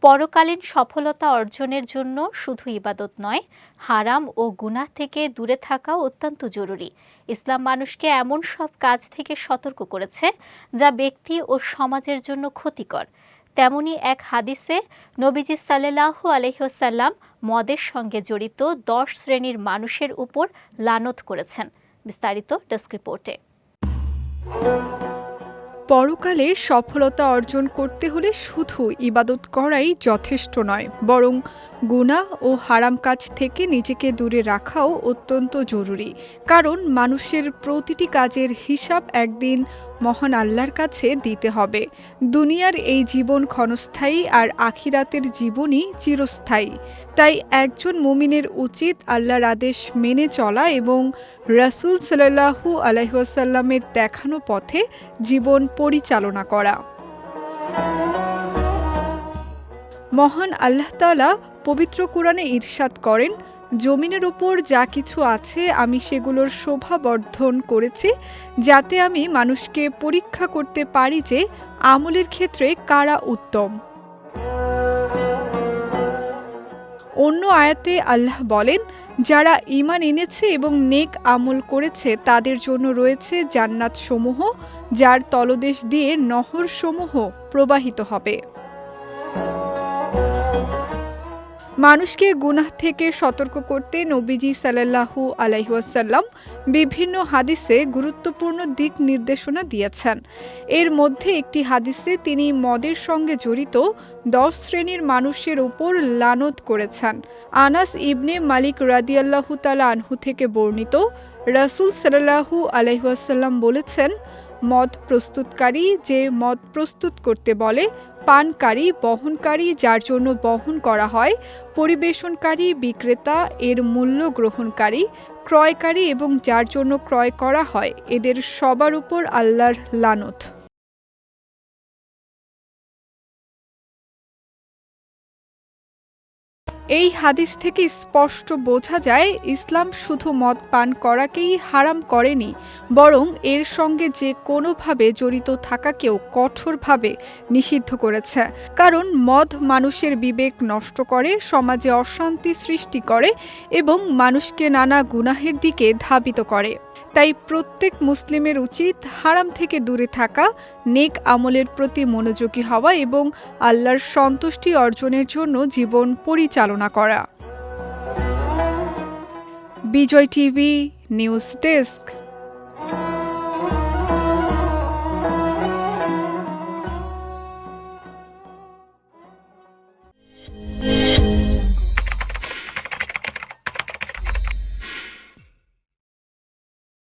পরকালীন সফলতা অর্জনের জন্য শুধু ইবাদত নয়, হারাম ও গুনাহ থেকে দূরে থাকাও অত্যন্ত জরুরি। ইসলাম মানুষকে এমন সব কাজ থেকে সতর্ক করেছে যা ব্যক্তি ও সমাজের জন্য ক্ষতিকর। তেমনি এক হাদিসে নবীজি সাল্লাল্লাহু আলাইহি ওয়াসাল্লাম মদের সঙ্গে জড়িত 10 শ্রেণীর মানুষের উপর লানত করেছেন। বিস্তারিত ডেস্ক রিপোর্টে। পরকালে সফলতা অর্জন করতে হলে শুধু ইবাদত করাই যথেষ্ট নয়, বরং গুনাহ ও হারাম কাজ থেকে নিজেকে দূরে রাখাও অত্যন্ত জরুরি। কারণ মানুষের প্রতিটি কাজের হিসাব একদিন মহান আল্লাহর কাছে দিতে হবে। দুনিয়ার এই জীবন ক্ষণস্থায়ী, আর আখিরাতের জীবনই চিরস্থায়ী। তাই একজন মুমিনের উচিত আল্লাহর আদেশ মেনে চলা এবং রাসূল সাল্লাল্লাহু আলাইহি ওয়াসাল্লামের দেখানো পথে জীবন পরিচালনা করা। মহান আল্লাহ তাআলা পবিত্র কোরআনে ইরশাদ করেন, জমিনের উপর যা কিছু আছে আমি সেগুলোর শোভা বর্ধন করেছি, যাতে আমি মানুষকে পরীক্ষা করতে পারি যে আমলের ক্ষেত্রে কারা উত্তম। অন্য আয়াতে আল্লাহ বলেন, যারা ঈমান এনেছে এবং নেক আমল করেছে তাদের জন্য রয়েছে জান্নাত সমূহ, যার তলদেশ দিয়ে নহর সমূহ প্রবাহিত হবে। মানুষকে গুনাহ থেকে সতর্ক করতে নবীজি সাল্লাল্লাহু আলাইহি ওয়াসাল্লাম বিভিন্ন হাদিসে গুরুত্বপূর্ণ দিক নির্দেশনা দিয়েছেন। এর মধ্যে একটি হাদিসে তিনি মদের সঙ্গে জড়িত 10 শ্রেণীর মানুষের উপর লানত করেছেন। আনাস ইবনে মালিক রাদিয়াল্লাহু তাআলা আনহু থেকে বর্ণিত, রাসূল সাল্লাল্লাহু আলাইহি ওয়াসাল্লাম বলেছেন, মদ প্রস্তুতকারী যে মদ প্রস্তুত করতে বলে, পানকারী, বহনকারী যার জন্য বহন করা হয়, পরিবেশনকারী, বিক্রেতা, এর মূল্য গ্রহণকারী, ক্রয়কারী এবং যার জন্য ক্রয় করা হয়, এদের সবার উপর আল্লাহর লানত। এই হাদিস থেকে স্পষ্ট বোঝা যায়, ইসলাম শুধু মদ পান করাকেই হারাম করেনি, বরং এর সঙ্গে যে কোনোভাবে জড়িত থাকাকেও কঠোরভাবে নিষিদ্ধ করেছে। কারণ মদ মানুষের বিবেক নষ্ট করে, সমাজে অশান্তি সৃষ্টি করে এবং মানুষকে নানা গুনাহের দিকে ধাবিত করে। তাই প্রত্যেক মুসলিমের উচিত হারাম থেকে দূরে থাকা, নেক আমলের প্রতি মনোযোগী হওয়া এবং আল্লাহর সন্তুষ্টি অর্জনের জন্য জীবন পরিচালনা করা। বিজয় টিভি নিউজ ডেস্ক।